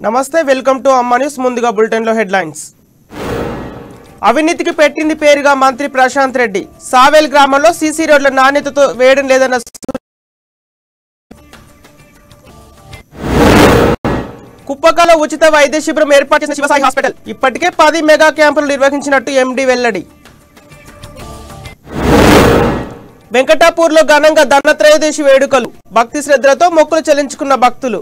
నమస్తే welcome to అమ్మా news ముందుగా బులెటిన్ లో హెడ్లైన్స్ అవినీతికి పెట్టింది పేరుగా మంత్రి ప్రశాంత్ రెడ్డి సావేల్ గ్రామంలో సీసీ రోడ్ల నాణ్యతతో వేయడం లేదన్న కుప్పకాలో ఉచిత వైద్య శిబిరం ఏర్పాటు చేసిన శివసాయి హాస్పిటల్ ఇప్పటికే 10 మెగా క్యాంపులు నిర్వహించినట్టు ఎండీ వెల్లడి వెంకటాపూర్లో ఘనంగా ధనత్రయోదశి వేడుకలు భక్తి శ్రద్ధలతో మొక్కులు చెల్లించుకున్న భక్తులు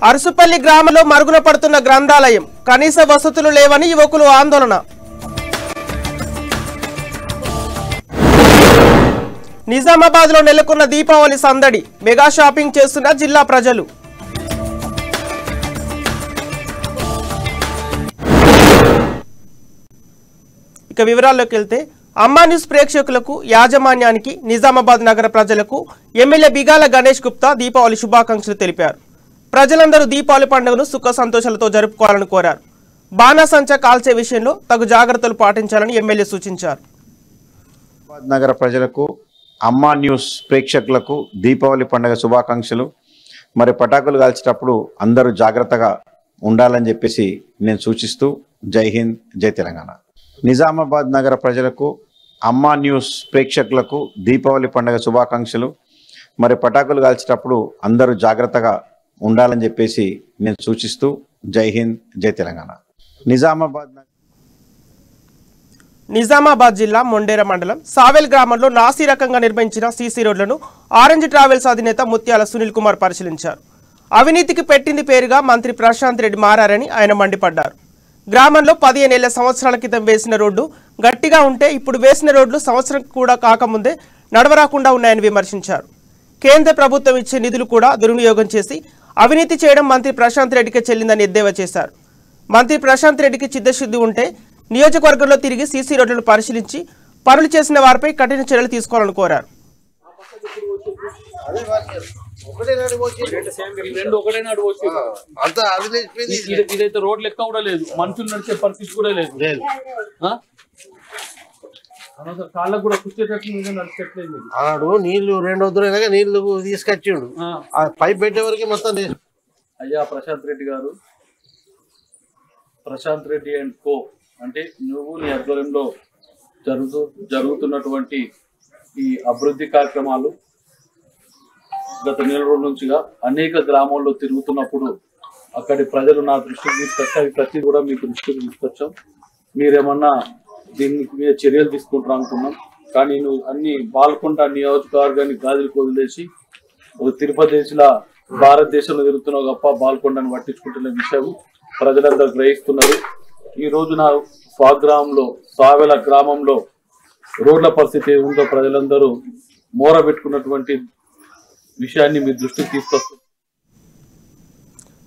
అరసుపల్లి గ్రామంలో మరుగున పడుతున్న గ్రంథాలయం కనీస వసతులు లేవని యువకులు ఆందోళన నిజామాబాద్లో నెలకొన్న దీపావళి సందడి మెగా షాపింగ్ చేస్తున్న జిల్లా ప్రజలు ఇక వివరాల్లోకి వెళ్తే అమ్మా న్యూస్ ప్రేక్షకులకు యాజమాన్యానికి నిజామాబాద్ నగర ప్రజలకు ఎమ్మెల్యే బిగాల గణేష్ గుప్తా దీపావళి శుభాకాంక్షలు తెలిపారు ప్రజలందరూ దీపావళి పండుగను సుఖ సంతోషాలతో జరుపుకోవాలని కోరారు బాణాసంచా కాల్చే విషయంలో తగు జాగ్రత్తలు పాటించాలని ఎమ్మెల్యే సూచించారు నగర ప్రజలకు అమ్మా న్యూస్ ప్రేక్షకులకు దీపావళి పండుగ శుభాకాంక్షలు మరి పటాకులు కాల్చేటప్పుడు అందరూ జాగ్రత్తగా ఉండాలని చెప్పేసి నేను సూచిస్తూ జై హింద్ జై తెలంగాణ నిజామాబాద్ నగర ప్రజలకు అమ్మా న్యూస్ ప్రేక్షకులకు దీపావళి పండుగ శుభాకాంక్షలు మరి పటాకులు కాల్చేటప్పుడు అందరూ జాగ్రత్తగా ఉండాలని చెప్పేసి నేను సూచిస్తూ జై హింద్ జై తెలంగాణ నిజామాబాద్ జిల్లా మొండేర మండలం సావేల్ గ్రామంలో నాసీ రకంగా నిర్మించిన సీసీ రోడ్లను ఆరెంజ్ ట్రావెల్స్ అధినేత ముత్యాల సునీల్ కుమార్ పరిశీలించారు అవినీతికి పెట్టింది పేరుగా మంత్రి ప్రశాంత్ రెడ్డి మారారని ఆయన మండిపడ్డారు గ్రామంలో 15 సంవత్సరాల క్రితం వేసిన రోడ్డు గట్టిగా ఉంటే ఇప్పుడు వేసిన రోడ్లు సంవత్సరం కూడా కాకముందే నడవరాకుండా ఉన్నాయని విమర్శించారు కేంద్ర ప్రభుత్వం ఇచ్చే నిధులు కూడా దుర్వినియోగం చేసి అవినీతి చేయడం మంత్రి ప్రశాంత్ రెడ్డికి చెల్లిందని ఎద్దేవా చేశారు మంత్రి ప్రశాంత్ రెడ్డికి చిత్తశుద్ధి ఉంటే నియోజకవర్గంలో తిరిగి సీసీ రోడ్లను పరిశీలించి పనులు చేసిన వారిపై కఠిన చర్యలు తీసుకోవాలని కోరారు ఇదైతే రోడ్ లెక్క కూడా లేదు మనుషులు నడిచే పరిస్థితి కూడా లేదు కాళ్ళకు కూడా కూర్చేటట్లు ఆడు నీళ్లు 2 వద్దులైనా నీళ్లు తీసుకొచ్చిండు పైప్ పెట్టే వరకు మొత్తం అయ్యా ప్రశాంత్ రెడ్డి గారు ప్రశాంత్ రెడ్డి అండ్ కో అంటే నువ్వు నీ ఆధ్వర్యంలో జరుగుతున్నటువంటి ఈ అభివృద్ధి కార్యక్రమాలు గత నెల రోజుల నుంచిగా అనేక గ్రామాల్లో తిరుగుతున్నప్పుడు అక్కడి ప్రజలు నా దృష్టికి తీసుకొచ్చి ప్రతి కూడా మీకు దృష్టికి తీసుకొచ్చాం మీరేమన్నా దీని మీద చర్యలు తీసుకుంటారు అనుకున్నాం కానీ నువ్వు అన్ని బాల్కొండ నియోజకవర్గాన్ని గాజులకు వదిలేసి ఒక తిరుపతిలా భారతదేశంలో తిరుగుతున్నావు తప్ప బాల్కొండని పట్టించుకుంటున్న విషయం ప్రజలందరూ గ్రహిస్తున్నారు ఈ రోజు నా స్వగ్రామంలో సావెల గ్రామంలో రోడ్ల పరిస్థితి ఉందో ప్రజలందరూ మోర పెట్టుకున్నటువంటి విషయాన్ని మీ దృష్టికి తీసుకొస్తుంది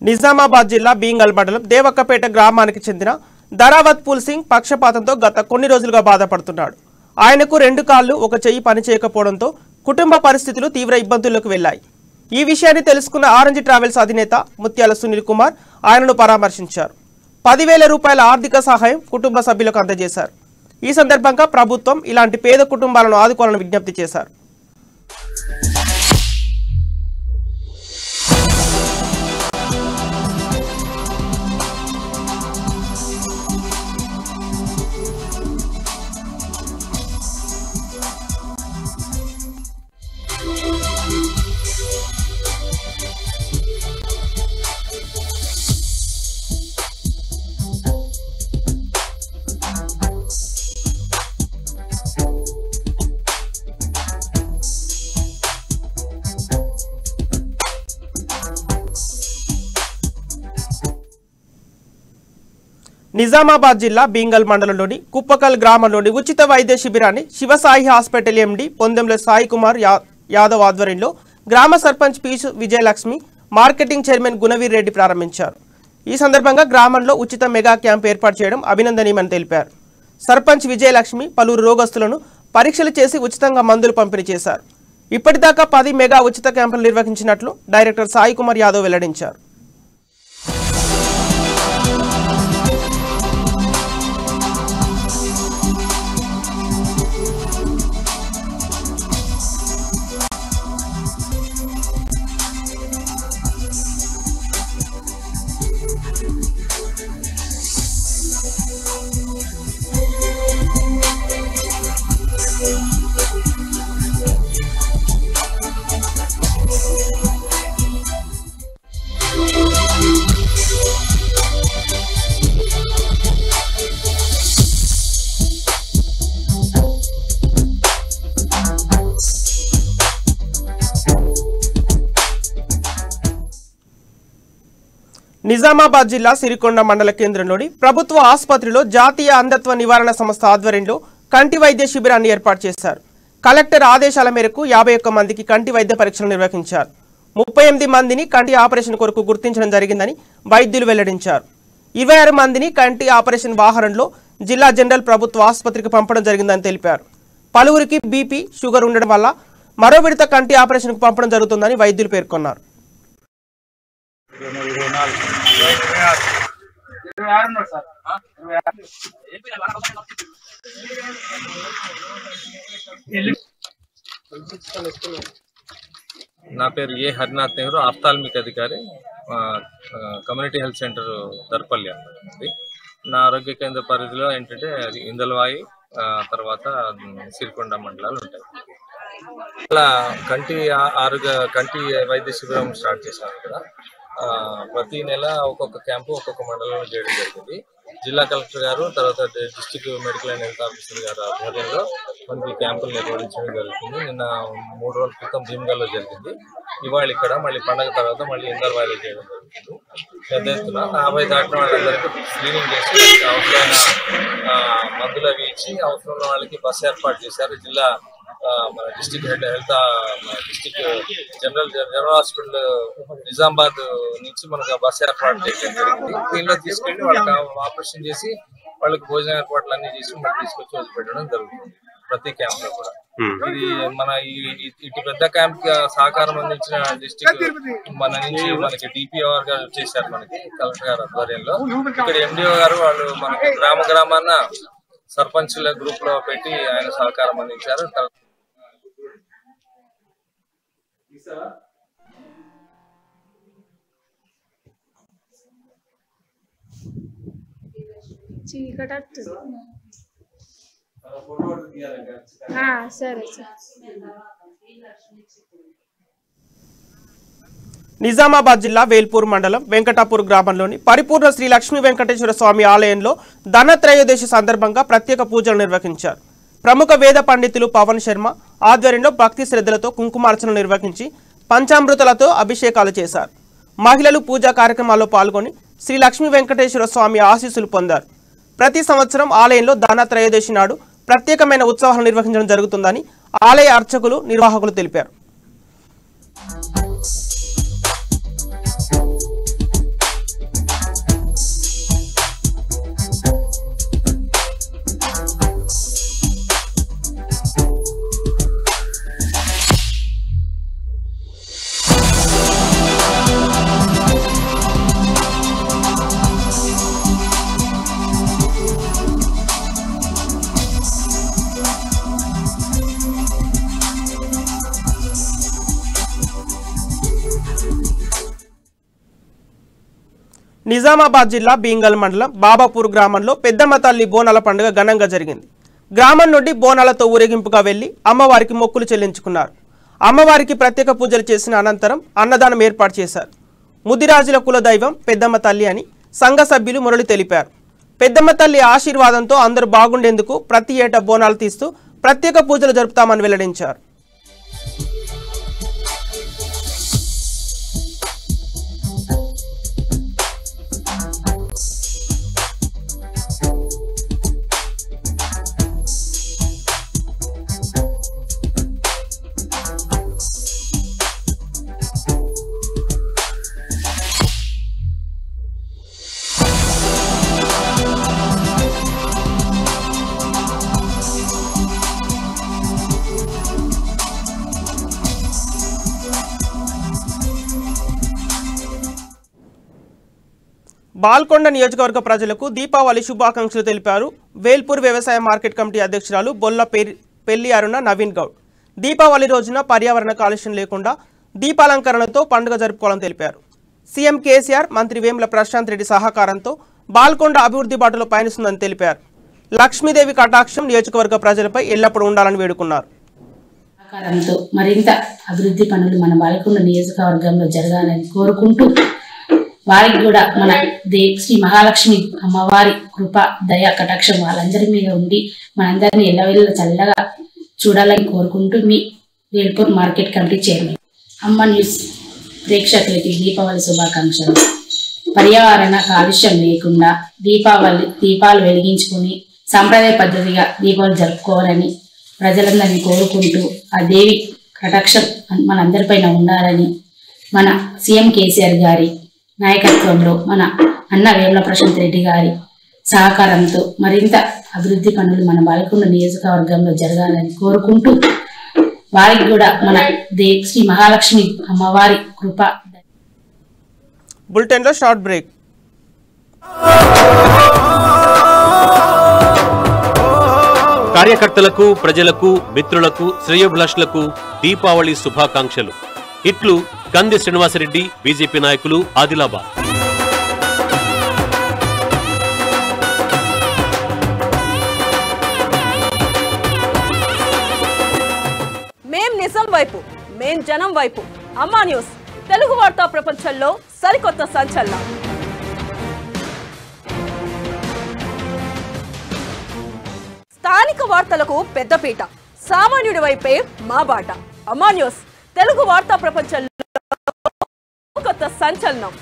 నిజామాబాద్ జిల్లా బీంగల్ మండలం దేవక్కపేట గ్రామానికి చెందిన ధరావత్ పూల్ సింగ్ పక్షపాతంతో గత కొన్ని రోజులుగా బాధపడుతున్నాడు ఆయనకు 2 కాళ్లు ఒక చెయ్యి పనిచేయకపోవడంతో కుటుంబ పరిస్థితులు తీవ్ర ఇబ్బందుల్లోకి వెళ్లాయి ఈ విషయాన్ని తెలుసుకున్న ఆరెంజ్ ట్రావెల్స్ అధినేత ముత్యాల సునీల్ కుమార్ ఆయనను పరామర్శించారు 10,000 రూపాయల ఆర్థిక సహాయం కుటుంబ సభ్యులకు అందజేశారు ఈ సందర్భంగా ప్రభుత్వం ఇలాంటి పేద కుటుంబాలను ఆదుకోవాలని విజ్ఞప్తి చేశారు నిజామాబాద్ జిల్లా బీంగల్ మండలంలోని కుప్పకల్ గ్రామంలోని ఉచిత వైద్య శిబిరాన్ని శివసాయి హాస్పిటల్ ఎండీ పొందెంల సాయి కుమార్ యాదవ్ ఆధ్వర్యంలో గ్రామ sarpanch P Vijayalakshmi marketing chairman Gunaveer Reddy ప్రారంభించారు ఈ సందర్భంగా గ్రామంలో ఉచిత మెగా క్యాంప్ ఏర్పాటు చేయడం అభినందనీయమని తెలిపారు సర్పంచ్ విజయలక్ష్మి పలువురు రోగస్తులను పరీక్షలు చేసి ఉచితంగా మందులు పంపిణీ చేశారు ఇప్పటిదాకా 10 మెగా ఉచిత క్యాంపులు నిర్వహించినట్లు డైరెక్టర్ సాయి కుమార్ యాదవ్ వెల్లడించారు నిజామాబాద్ జిల్లా సిరికొండ మండల కేంద్రంలోని ప్రభుత్వ ఆసుపత్రిలో జాతీయ అంధత్వ నివారణ సంస్థ ఆధ్వర్యంలో కంటి వైద్య శిబిరాన్ని ఏర్పాటు చేశారు. కలెక్టర్ ఆదేశాల మేరకు 51 మందికి కంటి వైద్య పరీక్షలు నిర్వహించారు. 38 మందిని కంటి ఆపరేషన్ కొరకు గుర్తించడం జరిగిందని వైద్యులు వెల్లడించారు. 26 మందిని కంటి ఆపరేషన్ వాహనంలో జిల్లా జనరల్ ప్రభుత్వ ఆసుపత్రికి పంపడం జరిగిందని తెలిపారు. పలువురికి బీపీ, షుగర్ ఉండడం వల్ల మరో విడత కంటి ఆపరేషన్కు పంపడం జరుగుతుందని వైద్యులు పేర్కొన్నారు. నా పేరు ఏ హరినాథ్ నెహ్రూ, ఆఫ్థాల్మిక్ అధికారి, కమ్యూనిటీ హెల్త్ సెంటర్ దర్పల్లి. నా ఆరోగ్య కేంద్ర పరిధిలో ఏంటంటే అది ఇందలవాయి, తర్వాత సిరికొండ మండలాలు ఉంటాయి. అలా కంటి వైద్య శిబిరం స్టార్ట్ చేశాను ఇక్కడ. ప్రతి నెల ఒక్కొక్క క్యాంపు ఒక్కొక్క మండలంలో చేయడం జరిగింది. జిల్లా కలెక్టర్ గారు, తర్వాత district medical and health officer గారు ఆధ్వర్యంలో మనకి క్యాంపులు నిర్వహించడం జరుగుతుంది. నిన్న 3 రోజుల క్రితం భీమగల్లో జరిగింది. ఇవాళ ఇక్కడ మళ్ళీ పండగ తర్వాత మళ్ళీ ఇందర్వాయిలో చేయడం జరుగుతుంది. పెద్ద ఎత్తున 50 దాటిన వాళ్ళందరికీ స్క్రీనింగ్ చేసి అవసరమైన మందులు అవి ఇచ్చి అవసరం ఉన్న వాళ్ళకి బస్సు ఏర్పాటు చేశారు. జిల్లా మన district health district general hospital Nizamabad నుంచి మనకు బస్సు ఏర్పాటు చేయడం జరిగింది. దీనిలో తీసుకెళ్లి వాళ్ళకి ఆపరేషన్ చేసి వాళ్ళకి భోజన ఏర్పాట్లు అన్ని చేసి మనకి తీసుకొచ్చి వదిలిపెట్టడం జరుగుతుంది ప్రతి క్యాంప్ లో కూడా. ఇది మన ఇటు పెద్ద క్యాంప్ సహకారం అందించిన డిస్ట్రిక్ట్ మన నుంచి మనకి డిపిఓఆర్ గారు వచ్చేసారు, మనకి కలెక్టర్ గారు ఆధ్వర్యంలో. ఇక్కడ ఎండిఓ గారు వాళ్ళు మనకి గ్రామాన్న సర్పంచ్ల గ్రూప్ లో పెట్టి ఆయన సహకారం అందించారు. నిజామాబాద్ జిల్లా వేల్పూర్ మండలం వెంకటాపూర్ గ్రామంలోని పరిపూర్ణ శ్రీ లక్ష్మీ వెంకటేశ్వర స్వామి ఆలయంలో ధనత్రయోదశి సందర్భంగా ప్రత్యేక పూజలు నిర్వహించారు. ప్రముఖ వేద పండితులు పవన్ శర్మ ఆధ్వర్యంలో భక్తి శ్రద్ధలతో కుంకుమార్చన నిర్వహించి పంచామృతాలతో అభిషేకాలు చేశారు. మహిళలు పూజా కార్యక్రమాల్లో పాల్గొని శ్రీ లక్ష్మీ వెంకటేశ్వర స్వామి ఆశీస్సులు పొందారు. ప్రతి సంవత్సరం ఆలయంలో ధనత్రయోదశి నాడు ప్రత్యేకమైన ఉత్సవాలు నిర్వహించడం జరుగుతుందని ఆలయ అర్చకులు, నిర్వాహకులు తెలిపారు. నిజామాబాద్ జిల్లా బీంగల్ మండలం బాబాపూర్ గ్రామంలో పెద్దమ్మ తల్లి బోనాల పండుగ ఘనంగా జరిగింది. గ్రామం నుండి బోనాలతో ఊరేగింపుగా వెళ్లి అమ్మవారికి మొక్కులు చెల్లించుకున్నారు. అమ్మవారికి ప్రత్యేక పూజలు చేసిన అనంతరం అన్నదానం ఏర్పాటు చేశారు. ముదిరాజుల కులదైవం పెద్దమ్మ తల్లి అని సంఘ సభ్యులు మురళి తెలిపారు. పెద్దమ్మ తల్లి ఆశీర్వాదంతో అందరూ బాగుండేందుకు ప్రతి ఏటా బోనాలు తీస్తూ ప్రత్యేక పూజలు జరుపుతామని వెల్లడించారు. బాల్కొండ నియోజకవర్గ ప్రజలకు దీపావళి శుభాకాంక్షలు తెలిపారు వేల్పూర్ వ్యవసాయ మార్కెట్ కమిటీ అధ్యక్షురాలు బొల్ల పెళ్లి అరుణ నవీన్ గౌడ్. దీపావళి రోజున పర్యావరణ కాలుష్యం లేకుండా దీపాలంకరణతో పండుగ జరుపుకోవాలని తెలిపారు. సీఎం కేసీఆర్, మంత్రి వేముల ప్రశాంత్ రెడ్డి సహకారంతో బాల్కొండ అభివృద్ధి బాటలో పయనిస్తుందని తెలిపారు. లక్ష్మీదేవి కటాక్షం నియోజకవర్గ ప్రజలపై ఎల్లప్పుడూ ఉండాలని వేడుకున్నారు. మరింత అభివృద్ధి పనులు మన బాల్కొండ నియోజకవర్గంలో జరగాలని కోరుకుంటూ వారికి కూడా మన శ్రీ మహాలక్ష్మి అమ్మవారి కృప, దయ, కటాక్షం వాళ్ళందరి మీద ఉండి మనందరినీ ఎల్లవెల్ల చల్లగా చూడాలని కోరుకుంటూ మీ వేల్పూర్ మార్కెట్ కమిటీ చైర్మన్. అమ్మ న్యూస్ ప్రేక్షకులకి దీపావళి శుభాకాంక్షలు. పర్యావరణ కాలుష్యం లేకుండా దీపాలు వెలిగించుకుని సాంప్రదాయ పద్ధతిగా దీపాలు జరుపుకోవాలని ప్రజలందరినీ కోరుకుంటూ ఆ దేవి కటాక్షం మనందరిపైన ఉండాలని మన సీఎం కేసీఆర్ గారి నాయకత్వంలో మన అన్న వేముల ప్రశాంత్ రెడ్డి గారి సహకారంతో మరింత అభివృద్ధి పనులు మన బాలకొండ నియోజకవర్గంలో జరగాలని కోరుకుంటూ వారికి కూడా మన శ్రీ మహాలక్ష్మి అమ్మవారి కృప. బులెటిన్లో షార్ట్ బ్రేక్. కార్యకర్తలకు, ప్రజలకు, మిత్రులకు, శ్రేయోభిలాషులకు దీపావళి శుభాకాంక్షలు. ఇట్లు కంది శ్రీనివాసరెడ్డి, బీజేపీ నాయకులు, ఆదిలాబాద్. మేం నిజం వైపు, మేం జనం వైపు. అమ్మా న్యూస్ తెలుగు వార్తా ప్రపంచంలో సరికొత్త సంచలనం. స్థానిక వార్తలకు పెద్దపీట, సామాన్యుడి వైపే మా బాట. అమ్మా న్యూస్ తెలుగు వార్తా ప్రపంచంలో కొత్త సంచలనం.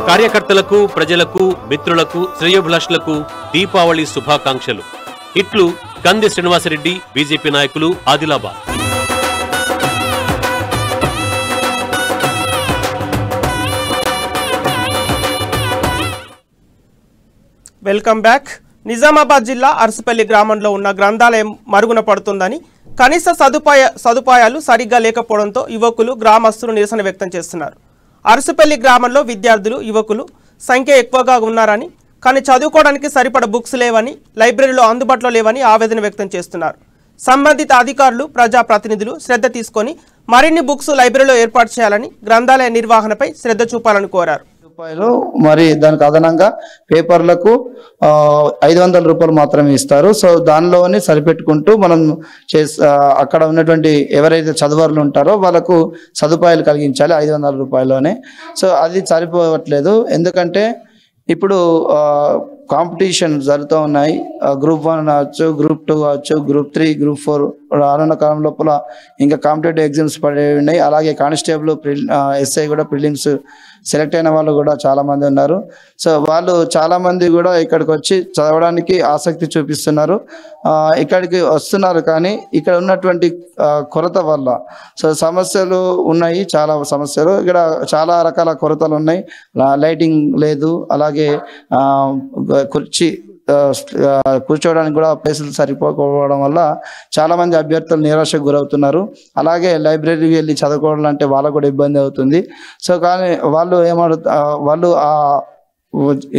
కార్యకర్తలకు, ప్రజలకు, మిత్రులకు, శ్రేయోభిలాషులకు దీపావళి శుభాకాంక్షలు. ఇట్లు కంది శ్రీనివాసరెడ్డి, బీజేపీ నాయకులు, ఆదిలాబాద్. Welcome back. నిజామాబాద్ జిల్లా అరసపల్లి గ్రామంలో ఉన్న గ్రంథాలయం మరుగున పడుతుందని, కనీస సదుపాయాలు సరిగ్గా లేకపోవడంతో యువకులు, గ్రామస్తులు నిరసన వ్యక్తం చేస్తున్నారు. అరసపల్లి గ్రామంలో విద్యార్థులు, యువకులు సంఖ్య ఎక్కువగా ఉన్నారని, కానీ చదువుకోవడానికి సరిపడ బుక్స్ లేవని, లైబ్రరీలో అందుబాటులో లేవని ఆవేదన వ్యక్తం చేస్తున్నారు. సంబంధిత అధికారులు, ప్రజాప్రతినిధులు శ్రద్ధ తీసుకొని మరిన్ని బుక్స్ లైబ్రరీలో ఏర్పాటు చేయాలని, గ్రంథాలయ నిర్వహణపై శ్రద్ధ చూపాలని కోరారు. మరి దానికి అదనంగా పేపర్లకు 500 రూపాయలు మాత్రమే ఇస్తారు. సో దానిలోనే సరిపెట్టుకుంటూ మనం అక్కడ ఉన్నటువంటి ఎవరైతే చదువర్లు ఉంటారో వాళ్ళకు సదుపాయాలు కలిగించాలి 500 రూపాయల్లోనే. సో అది సరిపోవట్లేదు. ఎందుకంటే ఇప్పుడు కాంపిటీషన్ జరుగుతూ ఉన్నాయి. గ్రూప్ 1 కావచ్చు, గ్రూప్ 2 కావచ్చు, గ్రూప్ 3, గ్రూప్ 4 రానున్న కాలం లోపల ఇంకా కాంపిటేటివ్ ఎగ్జామ్స్ పడి ఉన్నాయి. అలాగే కానిస్టేబుల్, ఎస్ఐ కూడా ప్రిలిమ్స్ సెలెక్ట్ అయిన వాళ్ళు కూడా చాలా మంది ఉన్నారు. సో వాళ్ళు చాలా మంది కూడా ఇక్కడికి వచ్చి చదవడానికి ఆసక్తి చూపిస్తున్నారు. ఇక్కడికి వస్తున్నారు, కానీ ఇక్కడ ఉన్నటువంటి కొరత వల్ల సో సమస్యలు ఉన్నాయి. చాలా సమస్యలు ఇక్కడ చాలా రకాల కొరతలు ఉన్నాయి. లైటింగ్ లేదు, అలాగే కూర్చోవడానికి కూడా ప్లేసులు సరిపోకపోవడం వల్ల చాలా మంది అభ్యర్థులు నిరాశకు గురవుతున్నారు. అలాగే లైబ్రరీకి వెళ్ళి చదువుకోవడం అంటే వాళ్ళకు కూడా ఇబ్బంది అవుతుంది. సో కానీ వాళ్ళు వాళ్ళు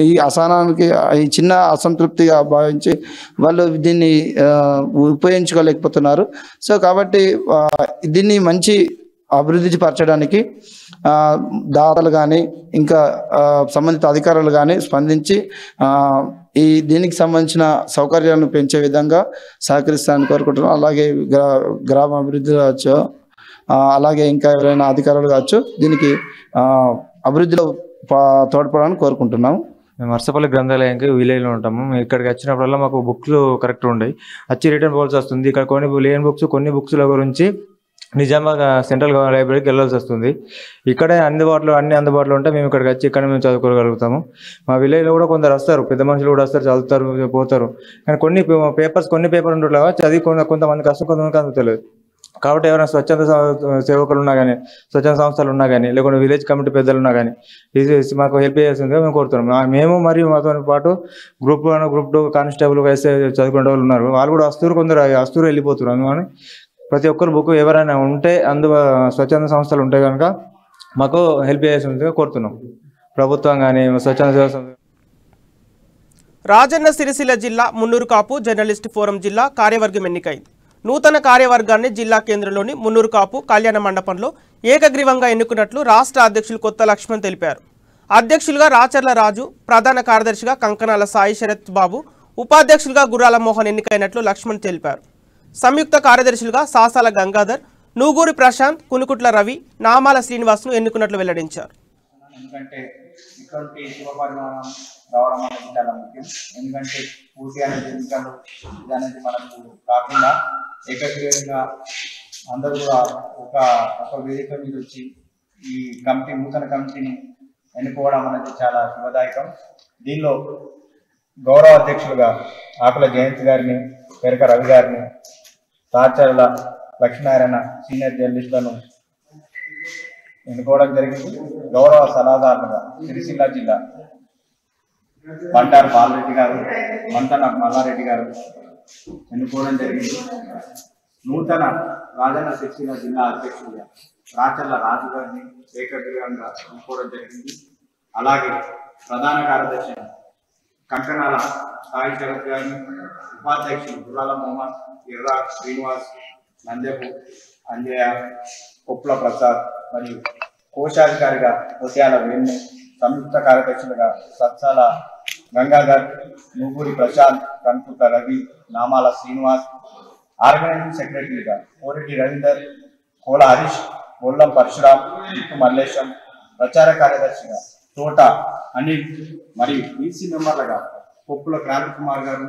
ఈ అసహనానికి, ఈ చిన్న అసంతృప్తిగా భావించి వాళ్ళు దీన్ని ఉపయోగించుకోలేకపోతున్నారు. సో కాబట్టి దీన్ని మంచి అభివృద్ధి పరచడానికి దాతలు కానీ ఇంకా సంబంధిత అధికారులు కానీ స్పందించి దీనికి సంబంధించిన సౌకర్యాలను పెంచే విధంగా సహకరిస్తానని కోరుకుంటున్నాం. అలాగే గ్రామ అభివృద్ధి కావచ్చు, అలాగే ఇంకా ఎవరైనా అధికారులు కావచ్చు దీనికి అభివృద్ధిలో తోడ్పడాలని కోరుకుంటున్నాము. మేము అరసపల్లి గ్రంథాలయానికి విలేజ్లో ఉంటాము. ఇక్కడికి వచ్చినప్పుడల్లా మాకు బుక్స్ కరెక్ట్ ఉండవు, వచ్చి రిటర్న్ పోవాల్సి వస్తుంది. ఇక్కడ లేని బుక్స్, కొన్ని బుక్స్ల గురించి నిజామాబాద్ సెంట్రల్ లైబ్రరీకి వెళ్ళాల్సి వస్తుంది. ఇక్కడే అన్ని అందుబాటులో ఉంటే మేము ఇక్కడికి వచ్చి ఇక్కడ మేము చదువుకోగలుగుతాము. మా విలేజ్లో కూడా కొందరు వస్తారు, పెద్ద మనుషులు కూడా వస్తారు, చదువుతారు, పోతారు. కానీ కొన్ని పేపర్ ఉండట్లేవా చదివి కొంతమంది కష్టం, కొంతమందికి అందుతలేదు. కాబట్టి ఎవరైనా స్వచ్ఛంద సేవకులు ఉన్నా కానీ, స్వచ్ఛంద సంస్థలు ఉన్నా కానీ, లేకుంటే విలేజ్ కమిటీ పెద్దలు ఉన్నా కానీ ఇది మాకు హెల్ప్ చేయాల్సిందిగా మేము కోరుతున్నాం. మేము మరియు మాతో పాటు గ్రూప్ 1, గ్రూప్ 2 కానిస్టేబుల్ వేస్తే చదువుకునే వాళ్ళు ఉన్నారు. వాళ్ళు కూడా వస్తారు, కొందరు వస్తారు వెళ్ళిపోతున్నారు. అందుకని ప్రతి ఒక్కరు బుక్ ఎవరైనా ఉంటే స్వచ్ఛంద సంస్థలు ఉంటే కనుక మాకు హెల్ప్ చేయాల్సిందిగా కోరుతున్నాం. ప్రభుత్వం కానీ స్వచ్ఛంద సేవ. రాజన్న సిరిసిల్ల జిల్లా మున్నూరు కాపు జర్నలిస్ట్ ఫోరం జిల్లా కార్యవర్గం ఎన్నికైంది. నూతన కార్యవర్గాన్ని జిల్లా కేంద్రంలోని మున్నూరు కాపు కళ్యాణ మండపంలో ఏకగ్రీవంగా ఎన్నుకున్నట్లు రాష్ట్ర అధ్యక్షులు కొత్త లక్ష్మణ్ తెలిపారు. అధ్యక్షులుగా రాచర్ల రాజు, ప్రధాన కార్యదర్శిగా కంకణాల సాయి శరత్ బాబు, ఉపాధ్యక్షులుగా గుర్రాల మోహన్ ఎన్నికైనట్లు లక్ష్మణ్ తెలిపారు. సంయుక్త కార్యదర్శులుగా సాసాల గంగాధర్, నూగూరి ప్రశాంత్, కునుకుట్ల రవి, నామాల శ్రీనివాస్ను ఎన్నుకున్నట్లు వెల్లడించారు. ఎందుకంటే ఇటువంటి శుభ పరిమాణం రావడం అనేది చాలా ముఖ్యం. ఎందుకంటే పూర్తి అనేది ఎన్నికలు ఇది అనేది మనకు కాకుండా ఏకగ్రీవంగా అందరూ కూడా ఒక వేదిక మీద వచ్చి ఈ కమిటీ నూతన కమిటీని ఎన్నుకోవడం అనేది చాలా శుభదాయకం. దీనిలో గౌరవ అధ్యక్షులుగా ఆకుల జయంత్ గారిని, పెరక రవి గారిని, తాచర్ల లక్ష్మీనారాయణ సీనియర్ జర్నలిస్టులను ఎన్నుకోవడం జరిగింది. గౌరవ సలహాదారులుగా సిరిసిల్ల జిల్లా బండారు బాలరెడ్డి గారు, మంతన మల్లారెడ్డి గారు ఎన్నుకోవడం జరిగింది. నూతన రాజన్న సిరిసిల్ల జిల్లా అధ్యక్షులుగా రాచర్ల రాజు గారిని ఏకగ్రీవంగా ఎన్నుకోవడం జరిగింది. అలాగే ప్రధాన కార్యదర్శి కంకణాల సాయి శరత్ గారిని, ఉపాధ్యక్షులు గుర్రాల మోహన్, ఎర్రా శ్రీనివాస్, నందెపు అంజయ్య, కొప్పుల ప్రసాద్ మరియు కోశాధికారిగా ముత్యాల వేణు, సంయుక్త కార్యదర్శులుగా సత్సాల గంగాధర్, నూపూరి ప్రశాంత్, కన్పుత రవి, నామాల శ్రీనివాస్, ఆర్గనైజింగ్ సెక్రటరీగా కోరెడ్డి రవీందర్, కోల హరీష్, గొల్లం పరశురాం, ఇప్పు మల్లేశం, ప్రచార కార్యదర్శిగా తోట అనిల్ మరియు ఈసీ మెంబర్లుగా కొప్పుల క్రాంతి కుమార్ గారు.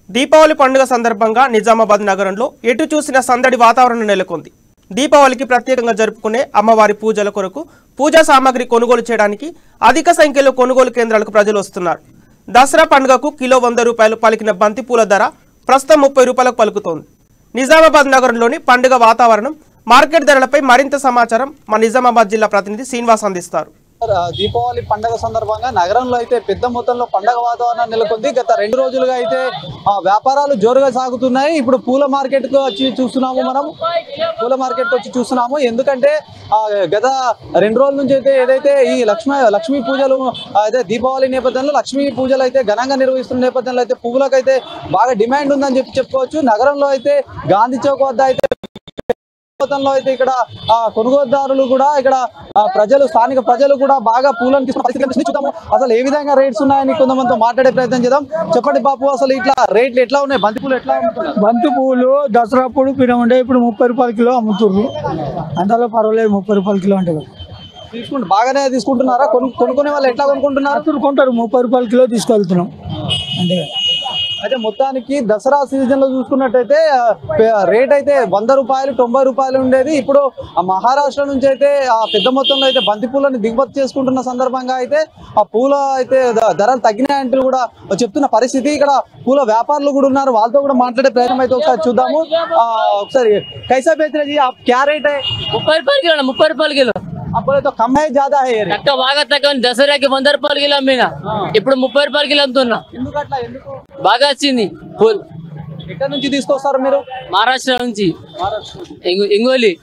దీపావళి పండుగ సందర్భంగా నిజామాబాద్ నగరంలో ఎటు చూసిన సందడి వాతావరణం నెలకొంది. దీపావళికి ప్రత్యేకంగా జరుపుకునే అమ్మవారి పూజల కొరకు పూజా సామాగ్రి కొనుగోలు చేయడానికి అధిక సంఖ్యలో కొనుగోలు కేంద్రాలకు ప్రజలు వస్తున్నారు. దసరా పండుగకు కిలో 100 రూపాయలు పలికిన బంతిపూల ధర ప్రస్తుతం 30 రూపాయలకు పలుకుతోంది. నిజామాబాద్ నగరంలోని పండుగ వాతావరణం, మార్కెట్ ధరలపై మరింత సమాచారం మా నిజామాబాద్ జిల్లా ప్రతినిధి శ్రీనివాస్ అందిస్తారు. దీపావళి పండుగ సందర్భంగా నగరంలో అయితే పెద్ద మొత్తంలో పండుగ వాతావరణం నెలకొంది. గత 2 రోజులుగా అయితే వ్యాపారాలు జోరుగా సాగుతున్నాయి. ఇప్పుడు పూల మార్కెట్ కు వచ్చి చూస్తున్నాము. ఎందుకంటే గత 2 రోజుల నుంచి అయితే ఏదైతే ఈ లక్ష్మీ పూజలు అయితే దీపావళి నేపథ్యంలో లక్ష్మీ పూజలు అయితే ఘనంగా నిర్వహిస్తున్న నేపథ్యంలో అయితే పువ్వులకు అయితే బాగా డిమాండ్ ఉందని చెప్పుకోవచ్చు. నగరంలో అయితే గాంధీ చౌక్ వద్ద అయితే అయితే ఇక్కడ కొనుగోలుదారులు కూడా ఇక్కడ స్థానిక ప్రజలు కూడా బాగా పూలను తీసుకుని చూద్దాము. అసలు ఏ విధంగా రేట్స్ ఉన్నాయని కొంతమందితో మాట్లాడే ప్రయత్నం చేద్దాం. చెప్పండి బాపు, అసలు ఇట్లా రేట్లు ఎట్లా ఉన్నాయి? బంతి పూలు ఎట్లా అమ్ముతున్నారు? బంతి పూలు దసరా అప్పుడు ఉండే ఇప్పుడు 30 రూపాయల కిలో అమ్ముతున్నారు. అందులో పర్వాలేదు, 30 రూపాయల కిలో అంటే బాగానే తీసుకుంటున్నారా? కొనుక్కునే వాళ్ళు ఎట్లా కొనుక్కుంటున్నారు? కొంటారు, 30 రూపాయల కిలో తీసుకెళ్తున్నాం అంతే. అయితే మొత్తానికి దసరా సీజన్ లో చూసుకున్నట్టయితే రేట్ అయితే 100 రూపాయలు 90 రూపాయలు ఉండేది. ఇప్పుడు మహారాష్ట్ర నుంచి అయితే పెద్ద మొత్తంలో అయితే బంతి పూలను దిగుమతి చేసుకుంటున్న సందర్భంగా అయితే ఆ పూల అయితే ధరలు తగ్గినాయంటూ కూడా చెప్తున్న పరిస్థితి. ఇక్కడ పూల వ్యాపారులు కూడా ఉన్నారు, వాళ్ళతో కూడా మాట్లాడే ప్రయత్నం అయితే ఒకసారి చూద్దాము. ఒకసారి కైసా బేచ్ క్యా రేట్? 30 రూపాయలు కిలో. 30 రూపాయలు కిలో. అప్పుడు तो कम है ज्यादा है ये तक బాగా తక్కువ. దసరాకి 100 రూపాయలు కిలో అమ్మినా, ఇప్పుడు 30 రూపాయలు కిలో అమ్ముతున్నా. బాగా వచ్చింది పూల్. ఎక్కడి నుంచి తీసుకొస్తారు మీరు? మహారాష్ట్ర నుంచి, ఇంగోలి.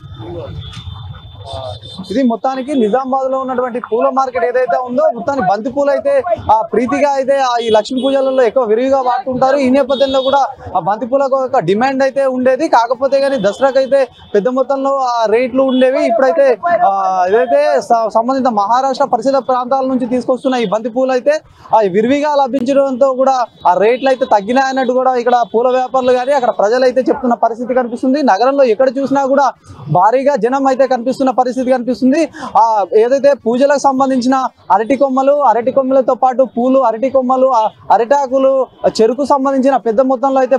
ఇది మొత్తానికి నిజామాబాద్ లో ఉన్నటువంటి పూల మార్కెట్ ఏదైతే ఉందో మొత్తానికి బంతి పూలు అయితే ప్రీతిగా అయితే ఈ లక్ష్మీ పూజలలో ఎక్కువ విరివిగా వాడుతుంటారు. ఈ నేపథ్యంలో కూడా ఆ బంతి పూలకు ఒక డిమాండ్ అయితే ఉండేది. కాకపోతే కానీ దసరాకు అయితే పెద్ద మొత్తంలో ఆ రేట్లు ఉండేవి. ఇప్పుడైతే ఏదైతే సంబంధిత మహారాష్ట్ర పరిసర ప్రాంతాల నుంచి తీసుకొస్తున్న ఈ బంతి పూలు అయితే విరివిగా లభించడంతో కూడా ఆ రేట్లు అయితే తగ్గినాయన్నట్టు కూడా ఇక్కడ పూల వ్యాపారులు కానీ అక్కడ ప్రజలు అయితే చెప్తున్న పరిస్థితి కనిపిస్తుంది. నగరంలో ఎక్కడ చూసినా కూడా భారీగా జనం అయితే కనిపిస్తున్న పరిస్థితి కనిపిస్తుంది. ఏదైతే పూజలకు సంబంధించిన అరటి కొమ్మలతో పాటు పూలు, అరటి కొమ్మలు, అరిటాకులు, చెరుకు సంబంధించిన పెద్ద మొత్తంలో అయితే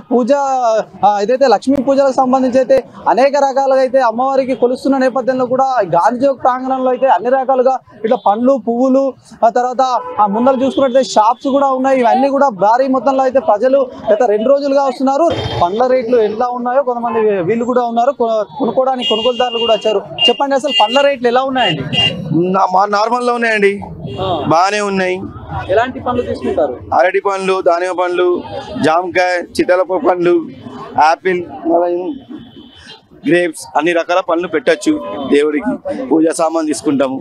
ఏదైతే లక్ష్మీ పూజలకు సంబంధించి అయితే అనేక రకాలుగా అయితే అమ్మవారికి కొలుస్తున్న నేపథ్యంలో కూడా గాంధీ చౌక్ ప్రాంగణంలో అయితే అన్ని రకాలుగా ఇట్లా పండ్లు, పువ్వులు, ఆ తర్వాత ఆ ముందర చూసుకున్నట్లయితే షాప్స్ కూడా ఉన్నాయి. ఇవన్నీ కూడా భారీ మొత్తంలో అయితే ప్రజలు గత 2 రోజులుగా వస్తున్నారు. పండ్ల రేట్లు ఎలా ఉన్నాయో కొంతమంది వీళ్ళు కూడా ఉన్నారు, కొనుక్కోవడానికి కొనుగోలుదారులు కూడా వచ్చారు. చెప్పండి, అసలు పండ్ల రేట్లు ఎలా ఉన్నాయండి? నార్మల్ లో ఉన్నాయండి, బాగానే ఉన్నాయి. ఎలాంటి పండ్లు తీసుకుంటారు? అరటి పండ్లు, దానిమ్మ పండ్లు, జామకాయ, చిత్తలప పండ్లు, యాపిల్, గ్రేప్స్, అన్ని రకాల పండ్లు పెట్టచ్చు. దేవుడికి పూజా సామాన్ తీసుకుంటాము.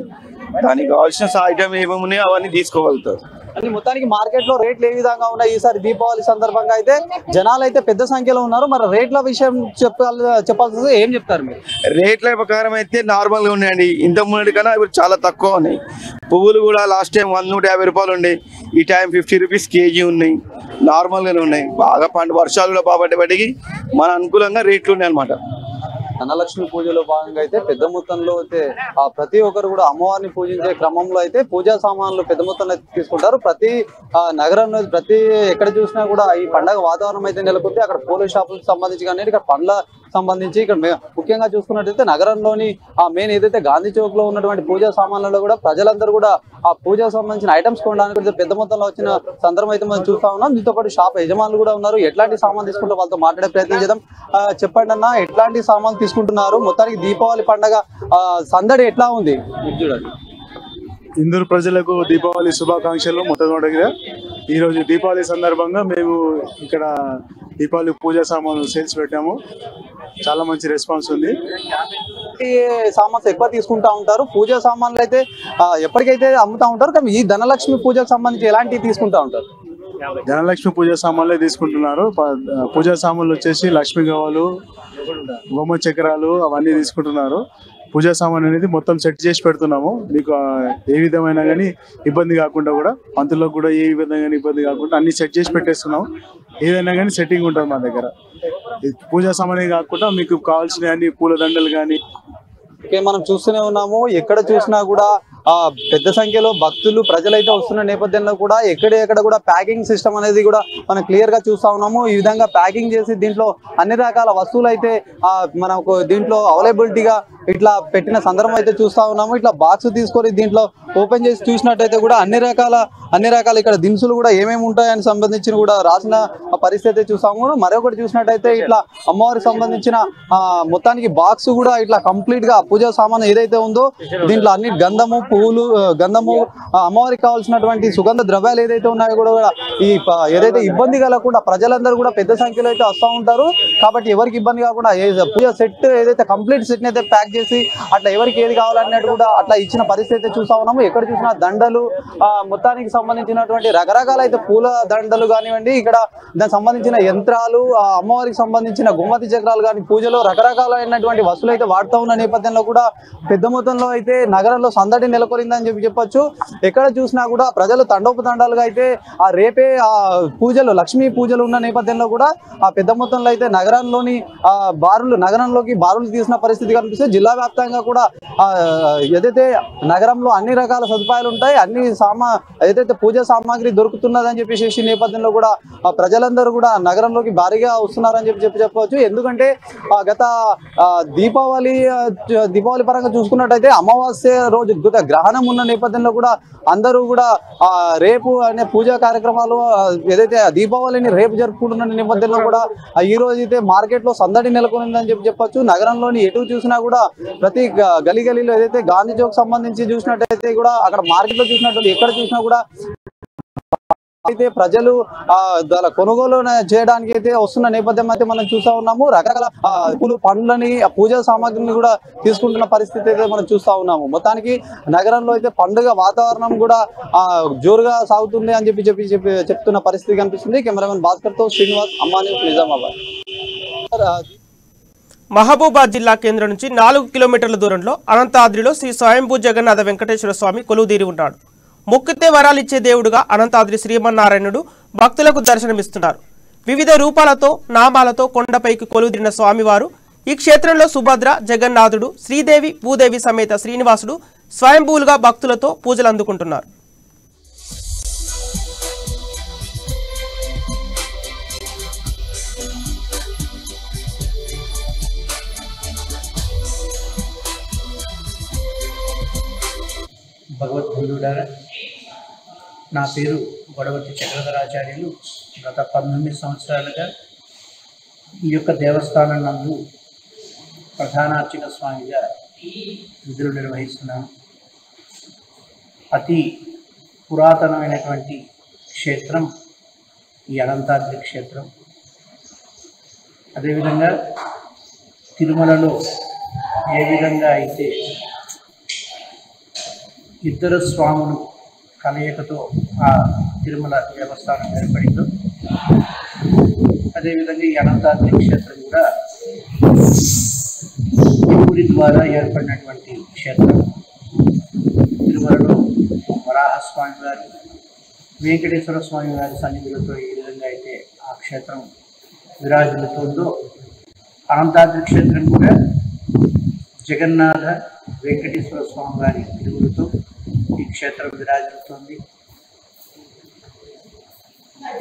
దానికి కావాల్సిన ఐటమ్ ఏమేమి ఉన్నాయో అవన్నీ తీసుకోగలుగుతారు. అని మొత్తానికి మార్కెట్ లో రేట్లు ఏ విధంగా ఉన్నాయి? ఈసారి దీపావళి సందర్భంగా అయితే జనాలు అయితే పెద్ద సంఖ్యలో ఉన్నారు. మరి రేట్ల విషయం చెప్పాల్సి ఏం చెప్తారు మీరు? రేట్ల ప్రకారం అయితే నార్మల్ గా ఉన్నాయండి. ఇంత ముందు కన్నా ఇప్పుడు చాలా తక్కువ ఉన్నాయి. పువ్వులు కూడా లాస్ట్ టైం 150 రూపాయలు ఉండే, ఈ టైం 50 రూపీస్ కేజీ ఉన్నాయి. నార్మల్ గానే ఉన్నాయి. బాగా వర్షాలు కూడా బాబట్టి మన అనుకూలంగా రేట్లు ఉన్నాయి అనమాట. ధనలక్ష్మి పూజలో భాగంగా అయితే పెద్ద మొత్తంలో అయితే ప్రతి ఒక్కరు కూడా అమ్మవారిని పూజించే క్రమంలో అయితే పూజా సామాన్లు పెద్ద మొత్తంలో తీసుకుంటారు. ప్రతి నగరంలో ప్రతి ఎక్కడ చూసినా కూడా ఈ పండగ వాతావరణం అయితే నెలకొంది. అక్కడ పూల షాపులకు సంబంధించి కానీ ఇక్కడ పండ్ల సంబంధించి ఇక్కడ ముఖ్యంగా చూసుకున్నట్టయితే నగరంలోని మెయిన్ ఏదైతే గాంధీ చౌక్ లో ఉన్నటువంటి పూజా సామాన్లలో కూడా ప్రజలందరూ కూడా ఆ పూజకు సంబంధించిన ఐటమ్స్ కొనడానికి పెద్ద మొత్తంలో వచ్చిన సందర్భం అయితే మనం చూస్తా ఉన్నాం. దీంతో పాటు షాప్ యజమానులు కూడా ఉన్నారు. ఎట్లాంటి సామాన్ తీసుకుంటే వాళ్ళతో మాట్లాడే ప్రయత్నం చేద్దాం. చెప్పండి అన్న, ఎట్లాంటి సామాన్లు తీసుకుంటున్నారు? మొత్తానికి దీపావళి పండగ సందడి ఎట్లా ఉంది? చూడండి. ఇందూరు ప్రజలకు దీపావళి శుభాకాంక్షలు. మొట్టమొదటిగా ఈరోజు దీపావళి సందర్భంగా మేము ఇక్కడ దీపావళి పూజా సామాన్లు సేల్స్ పెట్టాము. చాలా మంచి రెస్పాన్స్ ఉంది. సామాన్లు ఎక్కువ తీసుకుంటా ఉంటారు. పూజా సామాన్లు అయితే ఎప్పటికైతే అమ్ముతా ఉంటారు. కానీ ఈ ధనలక్ష్మి పూజకు సంబంధించి ఎలాంటివి తీసుకుంటా ఉంటారు? ధనలక్ష్మి పూజా సామాన్లే తీసుకుంటున్నారు. పూజా సామాన్లు వచ్చేసి లక్ష్మీ గవ్వలు, బొమ్మ చక్రాలు అవన్నీ తీసుకుంటున్నారు. పూజా సామాన్ అనేది మొత్తం సెట్ చేసి పెడుతున్నాము. మీకు ఏ విధమైన కానీ ఇబ్బంది కాకుండా కూడా పంతులకు కూడా ఏ విధంగా ఇబ్బంది కాకుండా అన్ని సెట్ చేసి పెట్టేస్తున్నాము. ఏదైనా కానీ సెట్టింగ్ ఉంటుంది మా దగ్గర. పూజా సామానే కాకుండా మీకు కావాల్సిన అన్ని పూలదండలు కానీ మనం చూస్తూనే ఉన్నాము. ఎక్కడ చూసినా కూడా పెద్ద సంఖ్యలో భక్తులు ప్రజలైతే వస్తున్న నేపథ్యంలో కూడా ఎక్కడ కూడా ప్యాకింగ్ సిస్టమ్ అనేది కూడా మనం క్లియర్ గా చూస్తా ఉన్నాము. ఈ విధంగా ప్యాకింగ్ చేసి దీంట్లో అన్ని రకాల వస్తువులు అయితే మనకు దీంట్లో అవైలబిలిటీగా ఇట్లా పెట్టిన సందర్భం అయితే చూస్తా ఉన్నాము. ఇట్లా బాక్స్ తీసుకొని దీంట్లో ఓపెన్ చేసి చూసినట్టయితే కూడా అన్ని రకాల ఇక్కడ దినుసులు కూడా ఏమేమి ఉంటాయని సంబంధించిన కూడా రాసిన పరిస్థితి చూస్తాము. మరొకటి చూసినట్టయితే ఇట్లా అమ్మవారికి సంబంధించిన మొత్తానికి బాక్స్ కూడా ఇట్లా కంప్లీట్ గా పూజా సామాన్ ఏదైతే ఉందో దీంట్లో అన్ని గంధము, పువ్వులు, గంధము, అమ్మవారికి కావాల్సినటువంటి సుగంధ ద్రవ్యాలు ఏదైతే ఉన్నాయో కూడా ఈ ఏదైతే ఇబ్బంది కలగకుండా ప్రజలందరూ కూడా పెద్ద సంఖ్యలో అయితే వస్తూ ఉంటారు. కాబట్టి ఎవరికి ఇబ్బంది కాకుండా పూజ సెట్ ఏదైతే కంప్లీట్ సెట్ అయితే ప్యాక్ చేసి అట్లా ఎవరికి ఏది కావాలన్నట్టు కూడా అట్లా ఇచ్చిన పరిస్థితి చూస్తా ఉన్నాము. ఎక్కడ చూసినా దండలు, మొత్తానికి సంబంధించినటువంటి రకరకాల అయితే పూల దండలు కానివ్వండి, ఇక్కడ దానికి సంబంధించిన యంత్రాలు, అమ్మవారికి సంబంధించిన గుమ్మతి చక్రాలు కానీ పూజలో రకరకాలైనటువంటి వస్తువులు అయితే వాడుతూ ఉన్న నేపథ్యంలో కూడా పెద్ద మొత్తంలో అయితే నగరంలో సందడి నెలకొరిందని చెప్పొచ్చు. ఎక్కడ చూసినా కూడా ప్రజలు తండోపతండాలుగా అయితే రేపే పూజలు, లక్ష్మీ పూజలు ఉన్న నేపథ్యంలో కూడా పెద్ద మొత్తంలో అయితే నగరంలోకి బారులు తీసిన పరిస్థితి కనిపిస్తుంది. జిల్లా వ్యాప్తంగా కూడా ఏదైతే నగరంలో అన్ని రకాల సదుపాయాలు ఉంటాయి, అన్ని ఏదైతే పూజా సామాగ్రి దొరుకుతున్నదని చెప్పేసి నేపథ్యంలో కూడా ప్రజలందరూ కూడా నగరంలోకి భారీగా వస్తున్నారని చెప్పవచ్చు. ఎందుకంటే గత దీపావళి పరంగా చూసుకున్నట్టయితే అమావాస్య రోజు గ్రహణం ఉన్న నేపథ్యంలో కూడా అందరూ కూడా రేపు అనే పూజా కార్యక్రమాలు ఏదైతే దీపావళిని రేపు జరుపుకుంటున్న నేపథ్యంలో కూడా ఈ రోజు అయితే మార్కెట్ లో సందడి నెలకొనిందని చెప్పొచ్చు. నగరంలోని ఎటు చూసినా కూడా ప్రతి గలీలో ఏదైతే గాంధీ చౌక్ సంబంధించి చూసినట్టయితే కూడా అక్కడ మార్కెట్ లో చూసినట్టు ఎక్కడ చూసినా కూడా అయితే ప్రజలు కొనుగోలు చేయడానికి అయితే వస్తున్న నేపథ్యం అయితే మనం చూస్తా ఉన్నాము. రకరకాల పూలు, పండ్లని, పూజా సామాగ్రిని కూడా తీసుకుంటున్న పరిస్థితి అయితే మనం చూస్తా ఉన్నాము. మొత్తానికి నగరంలో అయితే పండుగ వాతావరణం కూడా జోరుగా సాగుతుంది అని చెప్తున్న పరిస్థితి కనిపిస్తుంది. కెమెరామెన్ భాస్కర్ తో శ్రీనివాస్, అమ్మా న్యూస్, నిజామాబాద్. మహబూబాద్ జిల్లా కేంద్రం నుంచి 4 కిలోమీటర్ల దూరంలో అనంతాద్రిలో శ్రీ స్వయంభూ జగన్నాథ వెంకటేశ్వర స్వామి కొలువుదీరి ఉన్నాడు. మొక్కితే వరాలిచ్చే దేవుడుగా అనంతాద్రి శ్రీమన్నారాయణుడు భక్తులకు దర్శనమిస్తున్నారు. వివిధ రూపాలతో, నామాలతో కొండపైకి కొలువుదీరిన స్వామివారు ఈ క్షేత్రంలో సుభద్ర, జగన్నాథుడు, శ్రీదేవి, భూదేవి సమేత శ్రీనివాసుడు స్వయంభూలుగా భక్తులతో పూజలు అందుకుంటున్నారు. భగవద్బంధువులారా, నా పేరు గొడవర్తి చక్రధరాచార్యులు. గత 19 సంవత్సరాలుగా ఈ యొక్క దేవస్థానం నందు ప్రధాన అర్చక స్వామిగా విధులు నిర్వహిస్తున్నాను. అతి పురాతనమైనటువంటి క్షేత్రం ఈ అనంతాద్రి క్షేత్రం. అదేవిధంగా తిరుమలలో ఏ విధంగా అయితే ఇద్దరు స్వాములు కలయికతో ఆ తిరుమల దేవస్థానం ఏర్పడిందో అదేవిధంగా ఈ అనంతాద్రి క్షేత్రం కూడా దేవుడి ద్వారా ఏర్పడినటువంటి క్షేత్రం. తిరుమలలో వరాహస్వామి వారి, వెంకటేశ్వర స్వామి వారి సన్నిధులతో ఏ విధంగా అయితే ఆ క్షేత్రం విరాజిల్లుతుందో అనంతాద్రి క్షేత్రం కూడా జగన్నాథ వెంకటేశ్వర స్వామి వారి తిరుగులతో ఈ క్షేత్రం విరాజిల్లుతోంది.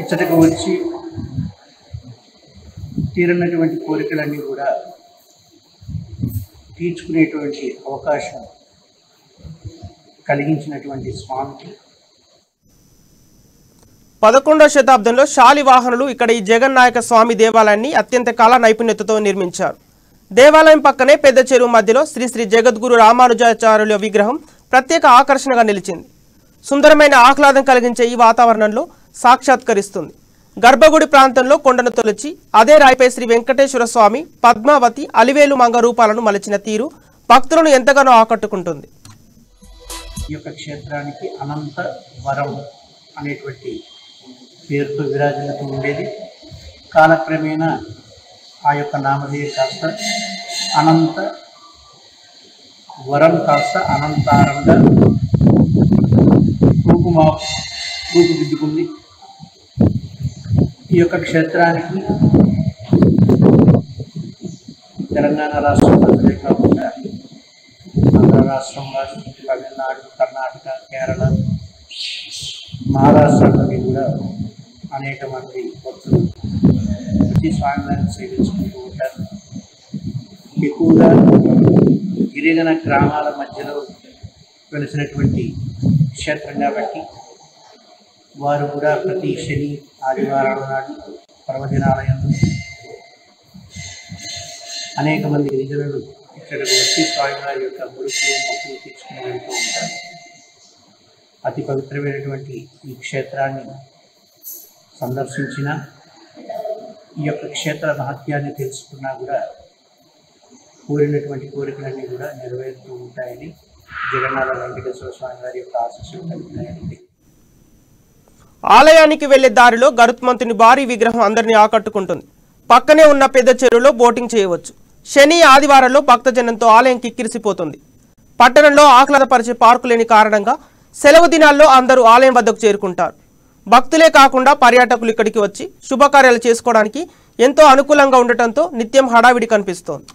ఇచ్చటకు వచ్చి తీరనటువంటి కోరికలన్నీ కూడా తీర్చుకునేటువంటి అవకాశం కలిగించినటువంటి స్వామికి 11వ శతాబ్దంలో శాలివాహనులు ఇక్కడ ఈ జగన్నాయక స్వామి దేవాలయాన్ని అత్యంత కళా నైపుణ్యతతో నిర్మించారు. దేవాలయం పక్కనే పెద్ద చెరువు మధ్యలో శ్రీ శ్రీ జగద్గురు రామానుజాచార్యుల విగ్రహం ప్రత్యేక ఆకర్షణగా నిలిచింది. సుందరమైన ఆహ్లాదం కలిగించే ఈ వాతావరణంలో సాక్షాత్కరిస్తుంది. గర్భగుడి ప్రాంతంలో కొండను తొలచి అదే రాయిపై శ్రీ వెంకటేశ్వర స్వామి, పద్మావతి, అలివేలు మంగ రూపాలను మలిచిన తీరు భక్తులను ఎంతగానో ఆకట్టుకుంటుంది. ఈ యొక్క క్షేత్రానికి అనంత వరం అనేటువంటి పేరుతో విరాజిల్లుతూ ఉండేది. కాలక్రమేణా ఆ యొక్క నామధేయం కాస్త అనంత వరం కాస్త అనంతారంగా రూపుదిద్దుకుంది. ఈ యొక్క క్షేత్రానికి తెలంగాణ రాష్ట్రం ప్రజలే కాకుండా ఆంధ్ర రాష్ట్రం, తమిళనాడు, కర్ణాటక, కేరళ, మహారాష్ట్ర నుండి కూడా అనేక మంది భక్తులు ప్రతి స్వామివారిని సేవించుకుంటూ ఉంటారు. ఎక్కువగా గిరిజన గ్రామాల మధ్యలో వెలిసినటువంటి క్షేత్రం కాబట్టి వారు కూడా ప్రతి శని ఆదివారం నాడు పర్వదినాలయంలో అనేక మంది గిరిజనులు ఇక్కడికి వచ్చి స్వామివారి యొక్క ముడుపులు మొక్కులు తీర్చుకుని వెళ్తూ ఉంటారు. అతి పవిత్రమైనటువంటి ఈ క్షేత్రాన్ని సందర్శించిన ఈ యొక్క క్షేత్ర మహత్యాన్ని తెలుసుకున్నా కూడా కోరినటువంటి కోరికలన్నీ కూడా నెరవేరుతూ ఉంటాయని జగన్నాథ వెంకటేశ్వర స్వామి వారి యొక్క ఆశీస్సులు కలుగుతాయని. ఆలయానికి వెళ్లే దారిలో గరుత్మంతుని భారీ విగ్రహం అందరినీ ఆకట్టుకుంటుంది. పక్కనే ఉన్న పెద్ద చెరువులో బోటింగ్ చేయవచ్చు. శని ఆదివారాల్లో భక్తజనంతో ఆలయం కిక్కిరిసిపోతుంది. పట్టణంలో ఆహ్లాదపరిచే పార్కు లేని కారణంగా సెలవు దినాల్లో అందరూ ఆలయం వద్దకు చేరుకుంటారు. భక్తులే కాకుండా పర్యాటకులు ఇక్కడికి వచ్చి శుభకార్యాలు చేసుకోవడానికి ఎంతో అనుకూలంగా ఉండటంతో నిత్యం హడావిడి కనిపిస్తోంది.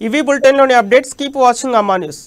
ఇవి బులెటిన్లోని అప్డేట్స్. కీప్ వాచింగ్ అమ్మా న్యూస్.